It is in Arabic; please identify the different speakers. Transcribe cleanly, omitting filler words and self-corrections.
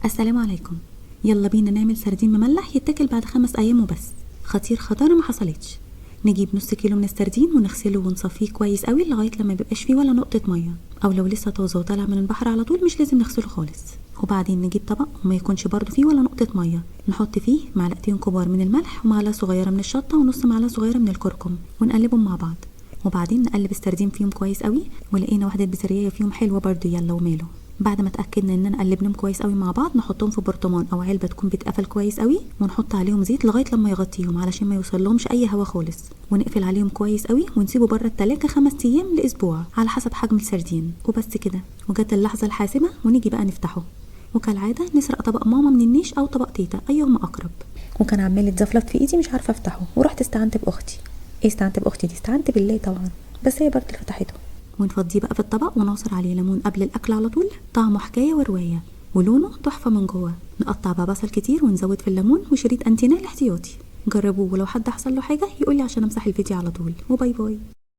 Speaker 1: السلام عليكم. يلا بينا نعمل سردين مملح يتاكل بعد 5 ايام وبس. خطير خطارة ما حصلتش. نجيب نص كيلو من السردين ونغسله ونصفيه كويس قوي لغايه لما ميبقاش فيه ولا نقطه ميه، او لو لسه طازه وطالع من البحر على طول مش لازم نغسله خالص. وبعدين نجيب طبق وما يكونش برضو فيه ولا نقطه ميه، نحط فيه معلقتين كبار من الملح ومعلقه صغيره من الشطه ونص معلقه صغيره من الكركم ونقلبهم مع بعض. وبعدين نقلب السردين فيهم كويس قوي، ولقينا واحده بسريه فيهم حلوه برضو، يلا وماله. بعد ما اتاكدنا اننا قلبناهم كويس قوي مع بعض نحطهم في برطمان او علبه تكون بتقفل كويس قوي، ونحط عليهم زيت لغايه لما يغطيهم علشان ما يوصلهمش اي هوا خالص، ونقفل عليهم كويس قوي ونسيبه بره التلاجة 5 ايام لاسبوع على حسب حجم السردين. وبس كده، وجت اللحظه الحاسمه ونيجي بقى نفتحه. وكالعاده نسرق طبق ماما من النيش او طبق تيتا ايهما اقرب. وكان عمال يتزفلط في ايدي مش عارفه افتحه، ورحت استعنت باختي. ايه استعنت باختي دي؟ استعنت بالله طبعا، بس هي برضه فتحته. ونفضيه بقى في الطبق ونعصر عليه ليمون قبل الاكل على طول، طعمه حكايه وروايه ولونه تحفه من جوه. نقطع بقى بصل كتير ونزود في الليمون وشريط انتينال احتياطي. جربوه، ولو حد حصل له حاجه يقولي عشان امسح الفيديو على طول. وباي باي.